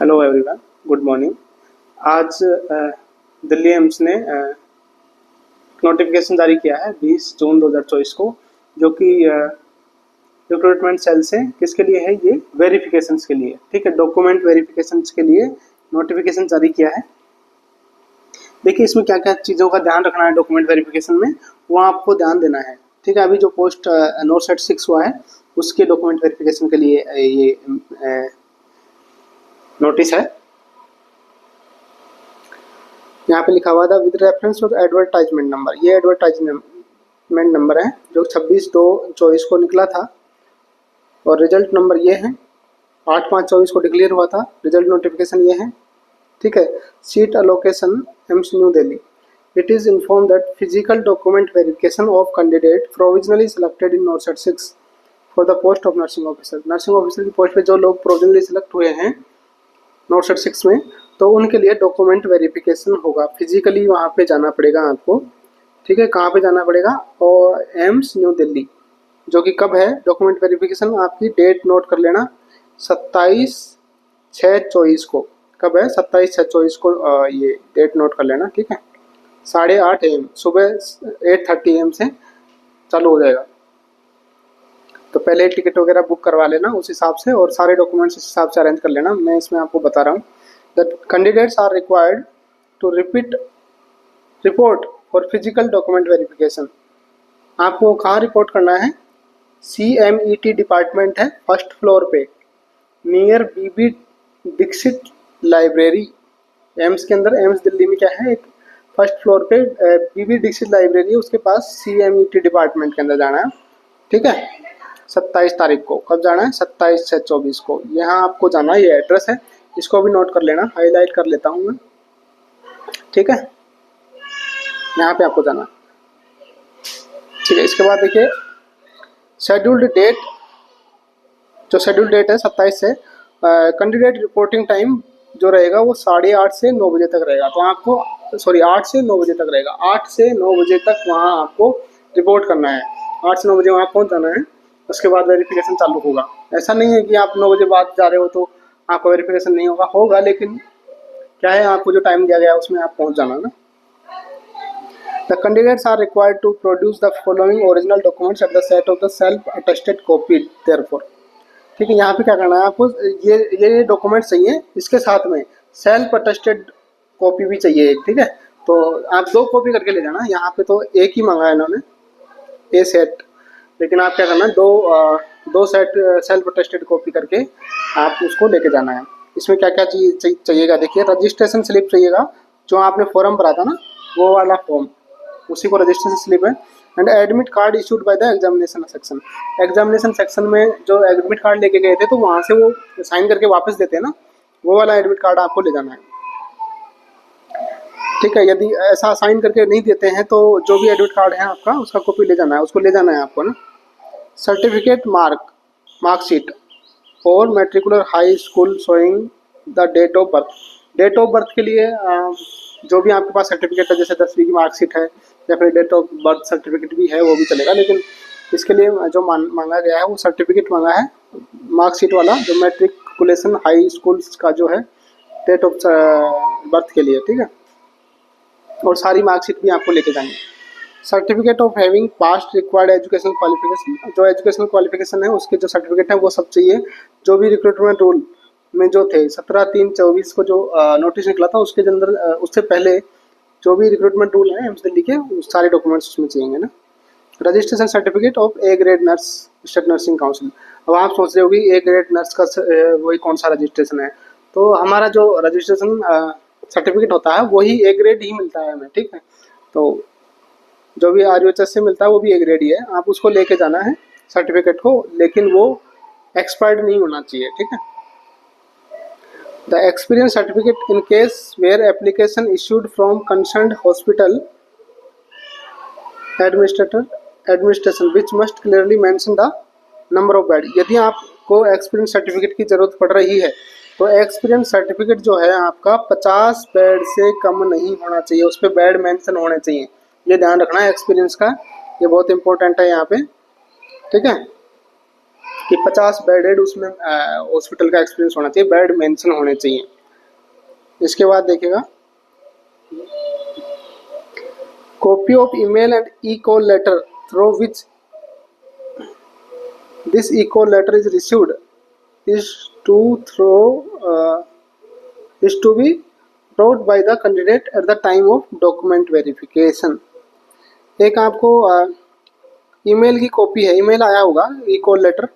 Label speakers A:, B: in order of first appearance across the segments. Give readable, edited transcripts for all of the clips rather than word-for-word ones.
A: Hello everyone, good morning. आज Delhi AIIMS ने notification जारी किया है 20 जून 2024 को, जो कि रिक्रूटमेंट सेल से किसके लिए है, ये वेरिफिकेशंस के लिए। ठीक है, डॉक्यूमेंट वेरिफिकेशंस के लिए नोटिफिकेशन जारी किया है। देखिए इसमें क्या क्या चीज़ों का ध्यान रखना है डॉक्यूमेंट वेरिफिकेशन में, वो आपको ध्यान देना है। ठीक है, अभी जो पोस्ट नोट सेट 6 हुआ है उसके डॉक्यूमेंट वेरिफिकेशन के लिए ये नोटिस है। यहाँ पे लिखा हुआ था with reference to advertisement number. ये एडवर्टाइजमेंट नंबर है जो 26/2/24 को निकला था, और रिजल्ट नंबर ये है। 8/5/24 को डिक्लेयर हुआ था। रिजल्ट नोटिफिकेशन ये है। ठीक है, seat allocation AIIMS new Delhi. It is inform that physical document verification of candidate provisionally selected in not set 6 for the post of nursing officer. Nursing officer की पोस्ट पे जो लोग प्रोविजनली सिलेक्ट हुए हैं नोट सेट 6 में, तो उनके लिए डॉक्यूमेंट वेरिफिकेशन होगा। फिजिकली वहाँ पे जाना पड़ेगा आपको। ठीक है, कहाँ पे जाना पड़ेगा? और एम्स न्यू दिल्ली, जो कि कब है डॉक्यूमेंट वेरिफिकेशन? आपकी डेट नोट कर लेना, 27/6/24 को। कब है? 27/6/24 को ये डेट नोट कर लेना। ठीक है, 8:30 AM, सुबह 8:30 AM से चालू हो जाएगा। तो पहले टिकट वगैरह बुक करवा लेना उस हिसाब से, और सारे डॉक्यूमेंट्स इस हिसाब से अरेंज कर लेना। मैं इसमें आपको बता रहा हूँ that candidates are required to report for physical document verification. आपको कहाँ रिपोर्ट करना है? CMET डिपार्टमेंट है, फर्स्ट फ्लोर पे, near BB Dikshit library. AIIMS के अंदर, एम्स दिल्ली में क्या है, एक फर्स्ट फ्लोर पे BB दीक्षित लाइब्रेरी, उसके पास CMET डिपार्टमेंट के अंदर जाना है। ठीक है, 27 तारीख को। कब जाना है? 27/6/24 को। यहाँ आपको जाना है, ये एड्रेस है, इसको भी नोट कर लेना, हाईलाइट कर लेता हूँ मैं। ठीक है, यहाँ पे आपको जाना। ठीक है, इसके बाद देखिए शेड्यूल्ड डेट। जो शेड्यूल्ड डेट है 27 से, कैंडिडेट रिपोर्टिंग टाइम जो रहेगा वो 8:30 से 9 बजे तक रहेगा। तो आपको 8 से 9 बजे तक रहेगा। 8 से 9 बजे तक वहाँ आपको रिपोर्ट करना है। 8 से 9 बजे वहाँ पहुँच जाना है, उसके बाद वेरिफिकेशन चालू होगा। ऐसा नहीं है कि आप 9 बजे बाद जा रहे हो तो आपका वेरिफिकेशन नहीं होगा, लेकिन क्या है, आपको जो टाइम दिया गया है उसमें आप पहुँच जाना ना। The candidates are required to produce the following original documents at the set of the self-attested copy therefore। ठीक है, यहाँ पे क्या करना है आपको, ये डॉक्यूमेंट चाहिए, इसके साथ में सेल्फ अटेस्टेड कॉपी भी चाहिए एक। ठीक है, तो आप 2 कॉपी करके ले जाना। यहाँ पे तो एक ही मांगा है इन्होंने, ए सेट, लेकिन आप क्या करना है, दो सेट सेल्फ अटेस्टेड कॉपी करके आप उसको लेके जाना है। इसमें क्या क्या चीज चाहिएगा? देखिए, रजिस्ट्रेशन स्लिप चाहिएगा, जो आपने फॉर्म भरा था ना, वो वाला फॉर्म, उसी को रजिस्ट्रेशन स्लिप है। And admit card issued by the examination section. Examination section में जो एडमिट कार्ड लेके गए थे, तो वहाँ से वो साइन करके वापस देते हैं ना, वो वाला एडमिट कार्ड आपको ले जाना है। ठीक है, यदि ऐसा साइन करके नहीं देते हैं तो जो भी एडमिट कार्ड है आपका, उसका कॉपी ले जाना है, उसको ले जाना है आपको ना। सर्टिफिकेट मार्कशीट और matricular high school showing the date of birth. Date of birth के लिए जो भी आपके पास सर्टिफिकेट है, जैसे 10वीं की मार्कशीट है या फिर डेट ऑफ बर्थ सर्टिफिकेट भी है, वो भी चलेगा। लेकिन इसके लिए जो मांगा गया है वो सर्टिफिकेट मांगा है, मार्कशीट वाला, जो मेट्रिकुलेशन हाई स्कूल का जो है डेट ऑफ बर्थ के लिए। ठीक है, और सारी मार्कशीट भी आपको लेके जानी है। Certificate of having past required educational qualification. जो एजुकेशनल क्वालिफिकेशन है उसके जो सर्टिफिकेट है वो सब चाहिए। जो भी रिक्रूटमेंट रूल में जो थे 17/3/24 को जो नोटिस निकला था, उसके अंदर उससे पहले जो भी रिक्रूटमेंट रूल है एम्स दिल्ली के, सारे डॉक्यूमेंट्स उसमें चाहिए ना। Registration certificate of A grade nurse state nursing council. अब आप सोच रहे हो कि ए ग्रेड नर्स का वही कौन सा रजिस्ट्रेशन है? तो हमारा जो रजिस्ट्रेशन सर्टिफिकेट होता है वही ए ग्रेड ही मिलता है हमें। ठीक है, तो जो भी RUHS से मिलता है वो भी ए ग्रेड ही है। आप उसको लेके जाना है सर्टिफिकेट को, लेकिन वो एक्सपायर्ड नहीं होना चाहिए। ठीक है, the experience certificate in case where application issued from concerned hospital administration which must clearly mention the number of bed. यदि आपको एक्सपीरियंस सर्टिफिकेट की जरूरत पड़ रही है तो एक्सपीरियंस सर्टिफिकेट जो है आपका 50 बेड से कम नहीं होना चाहिए, उस पर बेड मेंशन होने चाहिए। ये ध्यान रखना है एक्सपीरियंस का, ये बहुत इंपॉर्टेंट है यहाँ पे। ठीक है, कि 50 बेडेड उसमें हॉस्पिटल का एक्सपीरियंस होना चाहिए, बेड मेंशन होने चाहिए। इसके बाद देखिएगा copy of email and e call letter through which this e call letter is received is to throw is to be brought by the candidate at the time of document verification। एक आपको email की copy है, email आया होगा ई call letter,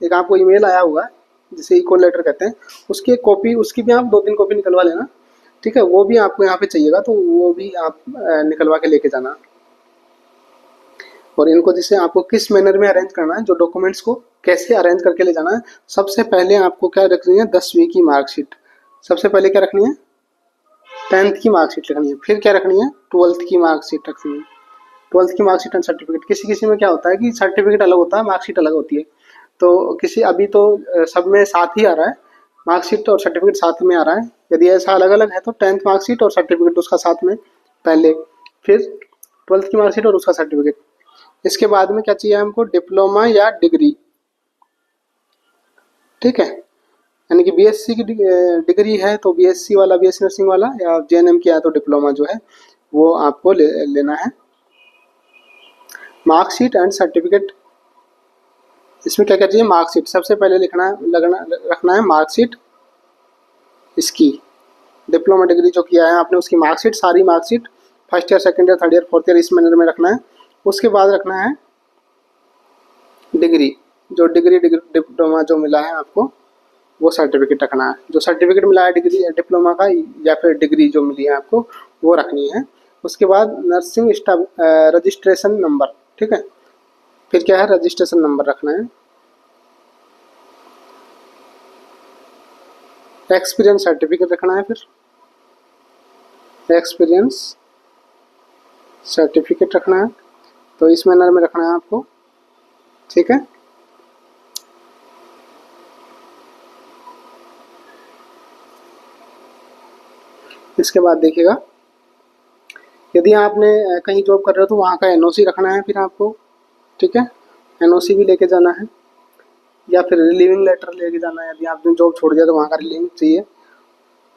A: एक आपको email आया होगा जिसे ई कॉल लेटर कहते हैं, उसकी एक कॉपी, उसकी भी आप 2-3 कॉपी निकलवा लेना, ठीक है। वो भी आपको यहाँ पे चाहिएगा, तो वो भी आप निकलवा के लेके जाना। और इनको जिसे आपको किस मैनर में अरेंज करना है, जो डॉक्यूमेंट्स को कैसे अरेंज करके ले जाना है। सबसे पहले आपको क्या रखनी है, 10वीं की मार्कशीट। सबसे पहले क्या रखनी है, 10th की मार्कशीट रखनी है। फिर क्या रखनी है, 12th की मार्कशीट रखनी है। 12th की मार्कशीट एंड सर्टिफिकेट। किसी किसी में क्या होता है कि सर्टिफिकेट अलग होता है, मार्कशीट अलग होती है। तो किसी अभी तो सब में साथ ही आ रहा है, मार्कशीट और सर्टिफिकेट साथ में आ रहा है। यदि ऐसा अलग अलग है तो 10th मार्कशीट और सर्टिफिकेट उसका साथ में पहले, फिर 12th की मार्कशीट और उसका सर्टिफिकेट। इसके बाद में क्या चाहिए हमको, डिप्लोमा या डिग्री, ठीक है। यानी कि बीएससी की डिग्री है तो बीएससी वाला, बीएससी नर्सिंग वाला, या जेएनएम किया है तो डिप्लोमा जो है वो आपको लेना है। मार्कशीट एंड सर्टिफिकेट, इसमें क्या क्या चाहिए, मार्कशीट सबसे पहले रखना है मार्कशीट, इसकी डिप्लोमा डिग्री जो किया है आपने उसकी मार्कशीट, सारी marksheet, first year, second year, third year, fourth year, इस मैनर में रखना है। उसके बाद रखना है डिग्री, जो डिग्री डिप्लोमा जो मिला है आपको वो सर्टिफिकेट रखना है। जो सर्टिफिकेट मिला है डिग्री डिप्लोमा का या फिर डिग्री जो मिली है आपको वो रखनी है। उसके बाद नर्सिंग स्टाफ रजिस्ट्रेशन नंबर, ठीक है। फिर क्या है, रजिस्ट्रेशन नंबर रखना है। एक्सपीरियंस सर्टिफिकेट रखना है, फिर एक्सपीरियंस सर्टिफिकेट रखना है। तो इस मैनर में रखना है आपको, ठीक है। इसके बाद देखिएगा यदि आपने कहीं जॉब कर रहे हो तो वहाँ का एनओसी रखना है फिर आपको, ठीक है। एनओसी भी लेके जाना है, या फिर रिलीविंग लेटर लेके जाना है। यदि आपने जॉब छोड़ दिया तो वहाँ का रिलीविंग चाहिए।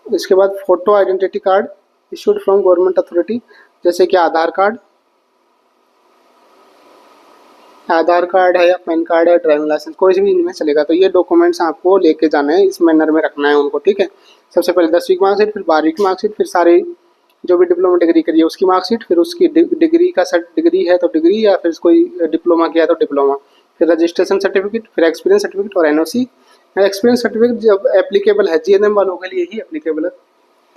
A: इसके बाद photo identity card issued from government authority, जैसे कि आधार कार्ड है या पैन कार्ड है, ड्राइविंग लाइसेंस, कोई भी इनमें चलेगा। तो ये डॉक्यूमेंट्स आपको लेके जाना है, इस मैनर में रखना है उनको, ठीक है। सबसे पहले 10वीं की मार्कशीट, फिर 12वीं की मार्कशीट, फिर सारी जो भी डिप्लोमा डिग्री करी है उसकी मार्कशीट, फिर उसकी डिग्री का डिग्री है तो डिग्री, या फिर कोई डिप्लोमा किया तो डिप्लोमा, फिर रजिस्ट्रेशन सर्टिफिकेट, फिर एक्सपीरियंस सर्टिफिकेट और एनओसी। एक्सपीरियंस सर्टिफिकेट जब एप्लीकेबल है, जीएनएम वालों के लिए ही एप्लीकेबल है,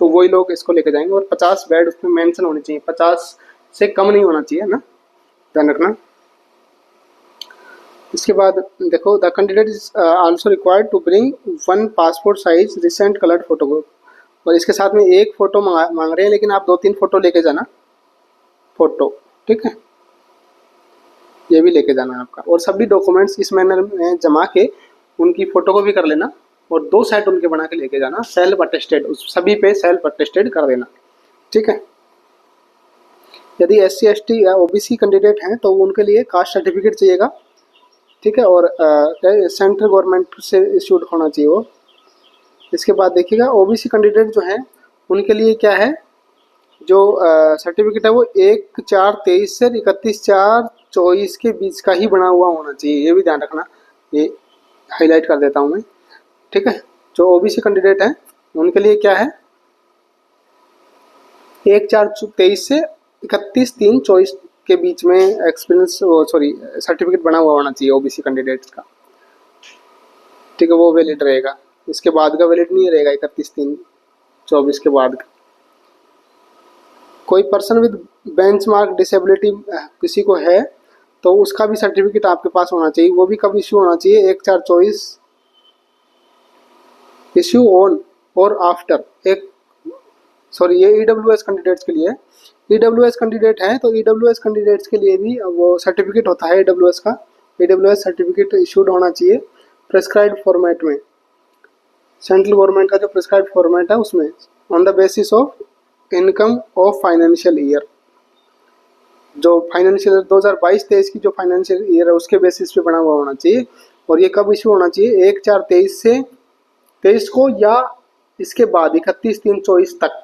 A: तो वही लोग इसको लेके जाएंगे। और 50 बेड उसमें मेंशन होने चाहिए, 50 से कम नहीं होना चाहिए ना, ध्यान रखना। इसके बाद देखो, the candidate is also required to bring 1 passport size recent coloured photograph. और इसके साथ में एक फ़ोटो मांग रहे हैं, लेकिन आप 2-3 फ़ोटो लेके जाना, फ़ोटो, ठीक है। ये भी लेके जाना है आपका। और सभी डॉक्यूमेंट्स इस मैनर में जमा के उनकी फ़ोटो को भी कर लेना, और 2 सेट उनके बना के लेके जाना, सेल्फ अटेस्टेड, उस सभी पे सेल्फ अटेस्टेड कर देना, ठीक है। यदि SC ST या OBC कैंडिडेट हैं तो उनके लिए कास्ट सर्टिफिकेट चाहिएगा, ठीक है। और सेंट्रल गवर्नमेंट से इश्यूड होना चाहिए वो। इसके बाद देखिएगा OBC कैंडिडेट जो हैं उनके लिए क्या है, जो सर्टिफिकेट है वो 1/4/23 से 31/4/24 के बीच का ही बना हुआ होना चाहिए। ये भी ध्यान रखना, ये हाईलाइट कर देता हूँ मैं, ठीक है। जो OBC कैंडिडेट हैं उनके लिए क्या है, 1/4/23 से 31/3/24 के बीच में एक्सपीरियंस सर्टिफिकेट बना हुआ होना चाहिए OBC कैंडिडेट्स का, ठीक है। वो वैलिड रहेगा, इसके बाद का वैलिड नहीं रहेगा 31/3/24 के बाद का। कोई पर्सन विद बेंचमार्क डिसेबिलिटी किसी को है तो उसका भी सर्टिफिकेट आपके पास होना चाहिए, वो भी कब इश्यू होना चाहिए, 1/4/24 इश्यू ऑन और आफ्टर ये EWS कैंडिडेट्स के लिए। EWS कैंडिडेट हैं तो EWS कैंडिडेट्स के लिए भी वो सर्टिफिकेट होता है EWS का, EWS सर्टिफिकेट इशूड होना चाहिए प्रेस्क्राइब्ड फॉर्मेट में, सेंट्रल गवर्नमेंट का जो प्रेस्क्राइब्ड फॉर्मेट है उसमें, on the basis of income of financial year. जो फाइनेंशियल 2022-23 की जो फाइनेंशियल ईयर है उसके बेसिस पे बना हुआ होना चाहिए। और ये कब इशू होना चाहिए, 1/4/23 से 23 को या इसके बाद 31/3/24 तक,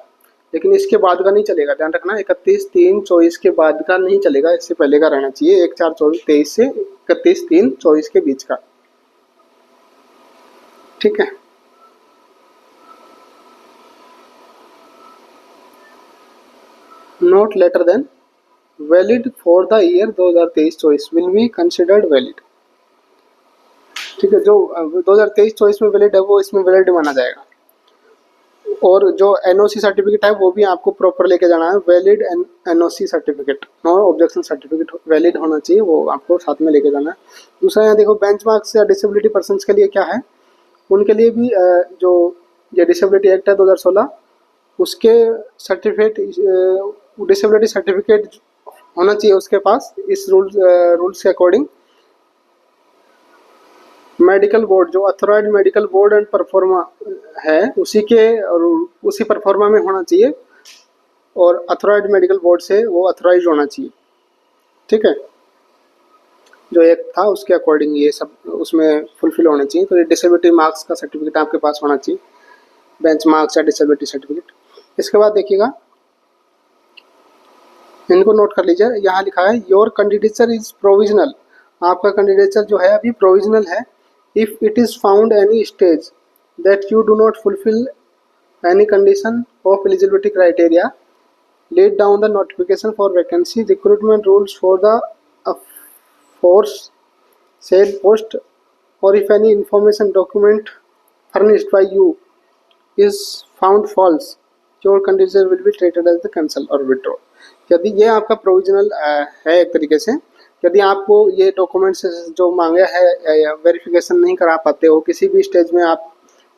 A: लेकिन इसके बाद का नहीं चलेगा, ध्यान रखना 31/3/24 के बाद का नहीं चलेगा, इससे पहले का रहना चाहिए 1/4/23 से 31/3/24 के बीच का, ठीक है। Not later than valid for the year 2023-24 will be considered valid, ठीक है। जो 2023-24 में वैलिड है वो इसमें वैलिड माना जाएगा। और जो एनओसी सर्टिफिकेट है वो भी आपको प्रॉपर लेके जाना है, valid NOC certificate, no objection certificate valid होना चाहिए, वो आपको साथ में लेके जाना है। दूसरा यहाँ देखो बेंचमार्क्स या डिसेबिलिटी पर्सन्स के लिए क्या है, उनके लिए भी जो ये डिसेबिलिटी एक्ट है 2016 उसके सर्टिफिकेट, डिसेबिलिटी सर्टिफिकेट होना चाहिए उसके पास इस रूल्स के अकॉर्डिंग। मेडिकल बोर्ड जो authorised medical board and pro forma है उसी के और उसी परफॉर्मा में होना चाहिए, और अथॉराइज्ड मेडिकल बोर्ड से वो अथॉराइज्ड होना चाहिए, ठीक है। जो एक था उसके अकॉर्डिंग ये सब उसमें फुलफिल होने चाहिए। तो ये डिसेबिलिटी मार्क्स का सर्टिफिकेट आपके पास होना चाहिए, बेंच मार्क्स या डिसेबिलिटी सर्टिफिकेट। इसके बाद देखिएगा, इनको नोट कर लीजिए, यहाँ लिखा है योर कैंडिडेचर इज प्रोविजनल, आपका कैंडिडेचर जो है अभी प्रोविजनल है। If it is found any stage that you do not fulfil any condition of eligibility criteria, laid the notification for vacancy, recruitment rules for the force said post, or if any information document furnished by you is found false, your candidature will be treated as the cancel or withdraw। यदि ये आपका provisional है एक तरीके से, यदि आपको ये डॉक्यूमेंट्स जो मांगे है वेरिफिकेशन नहीं करा पाते हो, किसी भी स्टेज में आप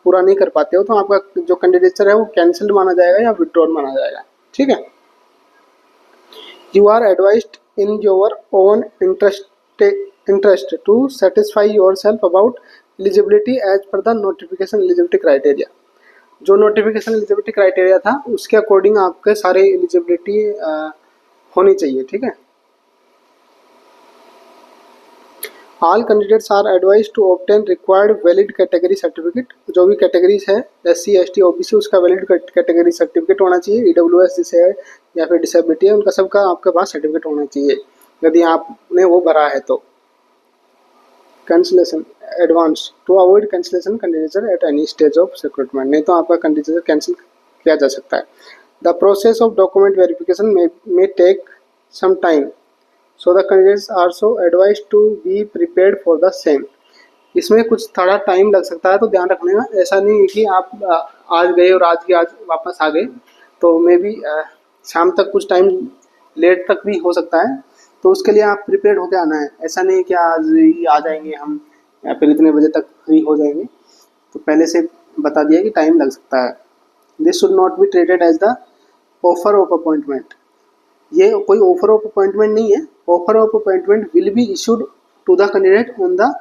A: पूरा नहीं कर पाते हो, तो आपका जो कैंडिडेचर है वो कैंसिल माना जाएगा या विथड्रॉल माना जाएगा, ठीक है। You are advised in your own interest to satisfy yourself about eligibility as per the notification eligibility criteria। जो नोटिफिकेशन एलिजिबिलिटी क्राइटेरिया था उसके अकॉर्डिंग आपके सारे एलिजिबिलिटी होनी चाहिए, ठीक है। All candidates are advise to obtain required valid category certificate, जो भी कैटेगरीज है SC ST OBC उसका वैलिड कैटेगरी सर्टिफिकेट होना चाहिए, EWS जिसे है या फिर डिसेबिलिटी है उनका सबका आपके पास सर्टिफिकेट होना चाहिए यदि आपने वो भरा है तो। Cancellation advance to avoid cancellation candidature at any stage of recruitment, नहीं तो आपका कैंडिडेचर कैंसिल किया जा सकता है। The process of document verification may take some time, so the candidates are so advise to be prepared for the same. इसमें कुछ थोड़ा टाइम लग सकता है, तो ध्यान रखने का, ऐसा नहीं है कि आप आज गए और आज वापस आ गए, तो मे बी शाम तक कुछ टाइम लेट तक भी हो सकता है, तो उसके लिए आप प्रिपेयर्ड होकर आना है। ऐसा नहीं कि आज ही आ जाएंगे हम या फिर इतने बजे तक फ्री हो जाएंगे, तो पहले से बता दिया कि टाइम लग सकता है। This should not be treated as the offer of appointment, ये कोई ऑफर ऑफ अपॉइंटमेंट नहीं है। Offer of appointment will be issued to the candidate on the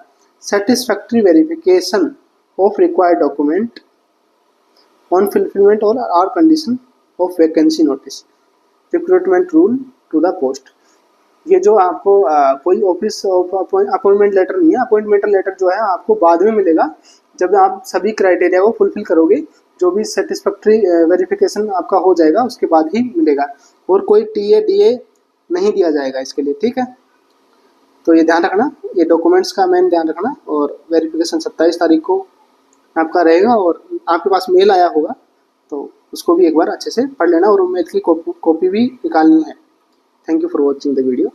A: satisfactory verification of required document on fulfillment or our condition of vacancy notice, recruitment rule to the post। ये जो आपको कोई office appointment letter नहीं है, appointment letter जो है आपको बाद में मिलेगा जब आप सभी क्राइटेरिया को फुलफिल करोगे, जो भी सेटिस्फैक्ट्री वेरिफिकेशन आपका हो जाएगा उसके बाद ही मिलेगा, और कोई TA DA नहीं दिया जाएगा इसके लिए, ठीक है। तो ये ध्यान रखना, ये डॉक्यूमेंट्स का मेन ध्यान रखना। और वेरिफिकेशन 27 तारीख को आपका रहेगा, और आपके पास मेल आया होगा तो उसको भी एक बार अच्छे से पढ़ लेना, और मेल की कॉपी भी निकालनी है। Thank you for watching the video.